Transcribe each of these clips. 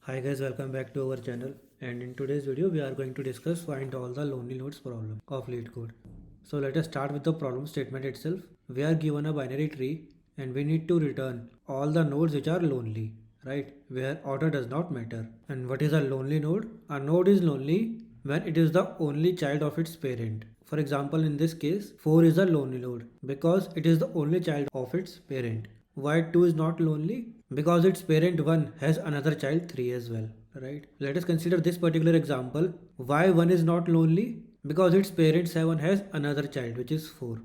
Hi guys, welcome back to our channel, and in today's video we are going to discuss find all the lonely nodes problem of LeetCode. So let us start with the problem statement itself. We are given a binary tree and we need to return all the nodes which are lonely, right? Where order does not matter. And what is a lonely node? A node is lonely when it is the only child of its parent. For example, in this case, 4 is a lonely node because it is the only child of its parent. Why 2 is not lonely? Because its parent 1 has another child 3 as well, right? Let us consider this particular example. Why 1 is not lonely? Because its parent 7 has another child which is 4,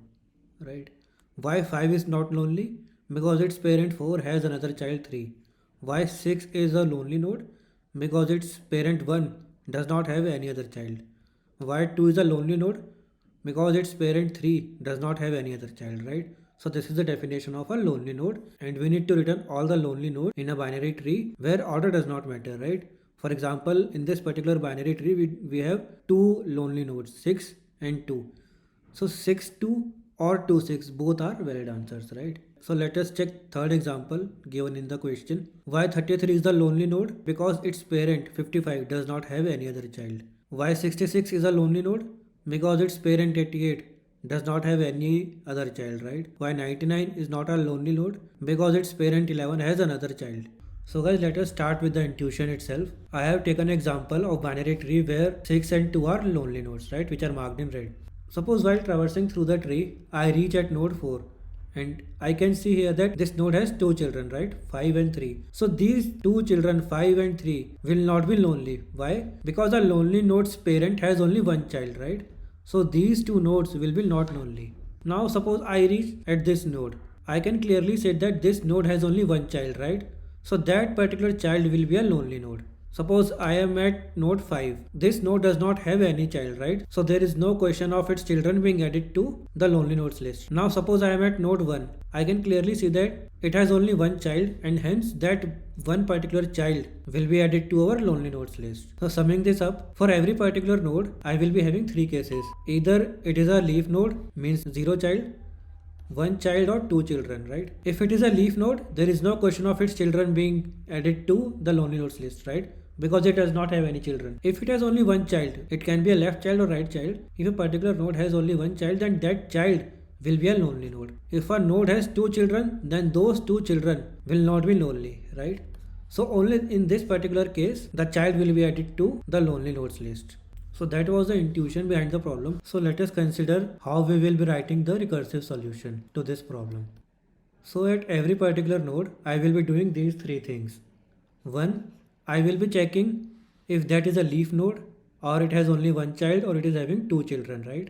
right? Why 5 is not lonely? Because its parent 4 has another child 3. Why 6 is a lonely node? Because its parent 1 does not have any other child. Why 2 is a lonely node? Because its parent 3 does not have any other child, right? So this is the definition of a lonely node, and we need to return all the lonely nodes in a binary tree where order does not matter, right? For example, in this particular binary tree, we have two lonely nodes, 6 and 2. So 6 2 or 2 6 both are valid answers, right? So let us check third example given in the question. Why 33 is the lonely node? Because its parent 55 does not have any other child. Why 66 is a lonely node? Because its parent 88 does not have any other child, right? Why 99 is not a lonely node? Because its parent 11 has another child. So guys, let us start with the intuition itself. I have taken an example of binary tree where 6 and 2 are lonely nodes, right, which are marked in red. Suppose while traversing through the tree, I reach at node 4 and I can see here that this node has two children, right, 5 and 3. So these two children 5 and 3 will not be lonely. Why? Because a lonely node's parent has only one child, right? So these two nodes will be not lonely. Now suppose I reach at this node. I can clearly say that this node has only one child, right? So that particular child will be a lonely node. Suppose I am at node 5. This node does not have any child, right? So there is no question of its children being added to the lonely nodes list. Now suppose I am at node 1. I can clearly see that it has only one child and hence that one particular child will be added to our lonely nodes list. So summing this up, for every particular node, I will be having three cases. Either it is a leaf node, means zero child, one child or two children, right? If it is a leaf node, there is no question of its children being added to the lonely nodes list, right? Because it does not have any children. If it has only one child, it can be a left child or right child. If a particular node has only one child, then that child will be a lonely node. If a node has two children, then those two children will not be lonely, right? So only in this particular case, the child will be added to the lonely nodes list. So that was the intuition behind the problem. So let us consider how we will be writing the recursive solution to this problem. So at every particular node, I will be doing these three things. One, I will be checking if that is a leaf node or it has only one child or it is having two children, right?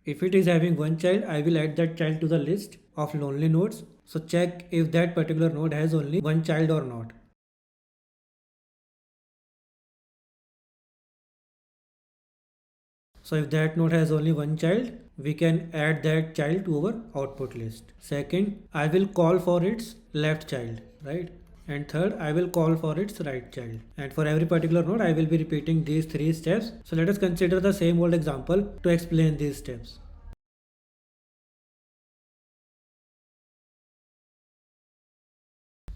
If it is having one child, I will add that child to the list of lonely nodes. So check if that particular node has only one child or not. So if that node has only one child, we can add that child to our output list. Second, I will call for its left child, right? And third, I will call for its right child. And for every particular node, I will be repeating these three steps. So let us consider the same old example to explain these steps.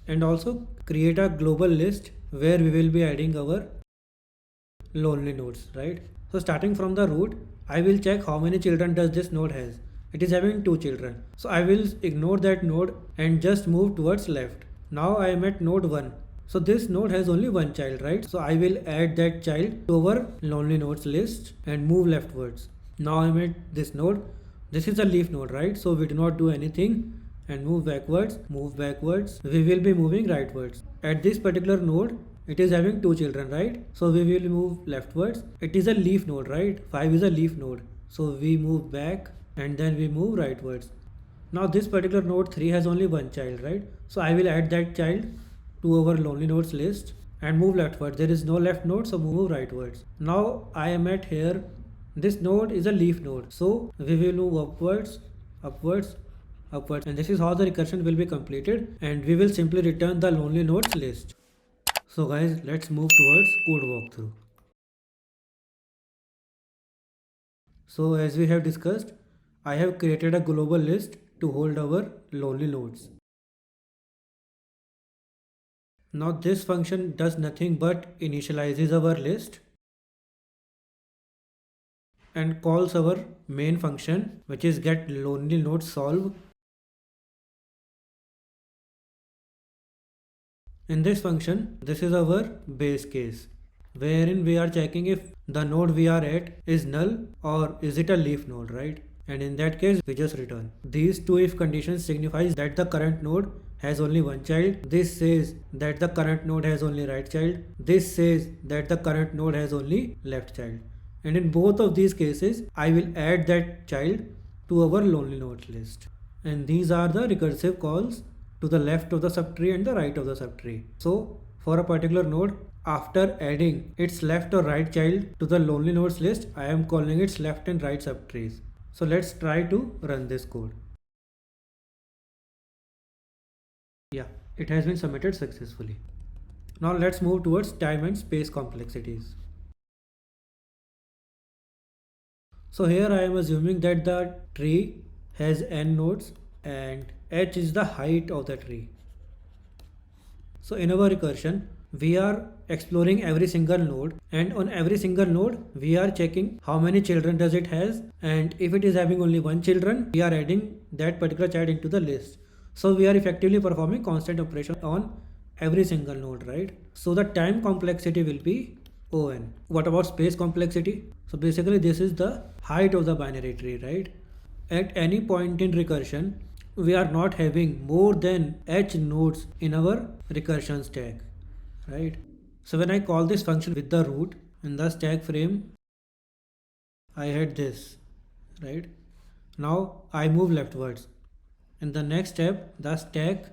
And also create a global list where we will be adding our lonely nodes, right? So starting from the root, I will check how many children does this node has. It is having two children. So I will ignore that node and just move towards left. Now I am at node 1. So this node has only one child, right? So I will add that child to our lonely nodes list and move leftwards. Now I am at this node. This is a leaf node, right? So we do not do anything and move backwards, we will be moving rightwards. At this particular node, it is having two children, right? So we will move leftwards. It is a leaf node, right? 5 is a leaf node. So we move back and then we move rightwards. Now this particular node 3 has only one child, right? So I will add that child to our lonely nodes list and move leftwards. There is no left node, so move rightwards. Now I am at here. This node is a leaf node. So we will move upwards, upwards, upwards, and this is how the recursion will be completed, and we will simply return the lonely nodes list. So guys, let's move towards code walkthrough. So as we have discussed, I have created a global list to hold our lonely nodes. Now this function does nothing but initializes our list and calls our main function, which is get lonely node solve. In this function, this is our base case, wherein we are checking if the node we are at is null or is it a leaf node, right? And in that case, we just return. These two if conditions signifies that the current node has only one child. This says that the current node has only right child. This says that the current node has only left child. And in both of these cases, I will add that child to our lonely node list. And these are the recursive calls to the left of the subtree and the right of the subtree. So for a particular node, after adding its left or right child to the lonely nodes list, I am calling its left and right subtrees. So let's try to run this code. Yeah, it has been submitted successfully. Now let's move towards time and space complexities. So here I am assuming that the tree has n nodes and h is the height of the tree. So in our recursion, we are exploring every single node, and on every single node we are checking how many children does it has, and if it is having only one children, we are adding that particular child into the list. So we are effectively performing constant operation on every single node, right? So the time complexity will be on. What about space complexity? So basically this is the height of the binary tree, right? At any point in recursion, we are not having more than h nodes in our recursion stack, right? So when I call this function with the root in the stack frame, I had this, right? Now I move leftwards. In the next step, the stack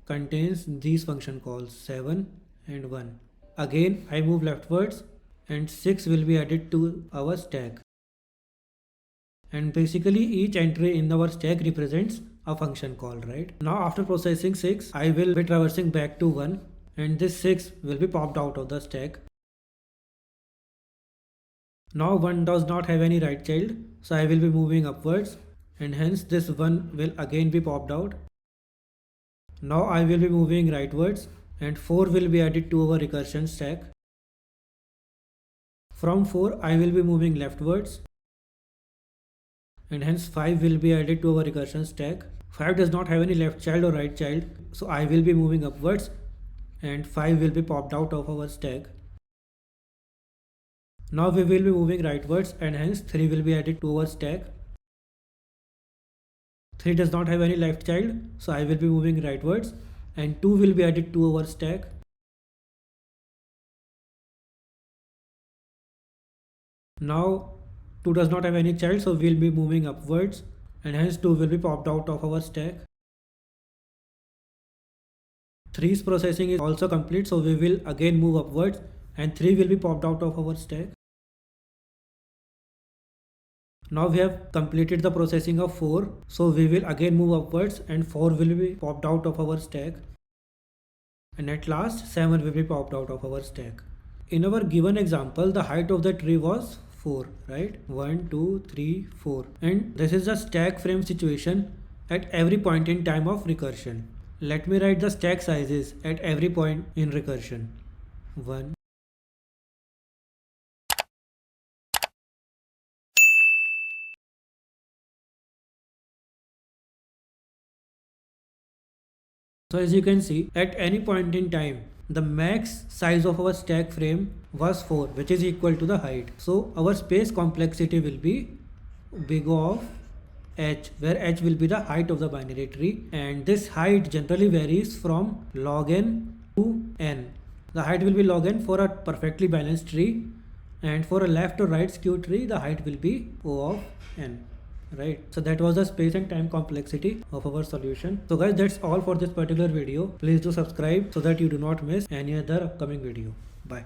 contains these function calls 7 and 1. Again I move leftwards and 6 will be added to our stack. And basically each entry in our stack represents a function call, right? Now after processing 6, I will be traversing back to 1 and this 6 will be popped out of the stack. Now 1 does not have any right child, so I will be moving upwards and hence this 1 will again be popped out. Now I will be moving rightwards and 4 will be added to our recursion stack. From 4 I will be moving leftwards and hence 5 will be added to our recursion stack. 5 does not have any left child or right child, so I will be moving upwards and 5 will be popped out of our stack. Now we will be moving rightwards and hence 3 will be added to our stack. 3 does not have any left child, so I will be moving rightwards and 2 will be added to our stack. Now 2 does not have any child, so we will be moving upwards and hence 2 will be popped out of our stack. 3's processing is also complete, so we will again move upwards and 3 will be popped out of our stack. Now we have completed the processing of 4, so we will again move upwards and 4 will be popped out of our stack. And at last 7 will be popped out of our stack. In our given example, the height of the tree was 4, right? 1, 2, 3, 4. And this is a stack frame situation at every point in time of recursion. Let me write the stack sizes at every point in recursion. 1. So as you can see, at any point in time, the max size of our stack frame was 4, which is equal to the height. So our space complexity will be big O of h, where h will be the height of the binary tree, and this height generally varies from log n to n. The height will be log n for a perfectly balanced tree, and for a left or right skew tree, the height will be O of n. Right, so that was the space and time complexity of our solution. So guys, that's all for this particular video. Please do subscribe so that you do not miss any other upcoming video.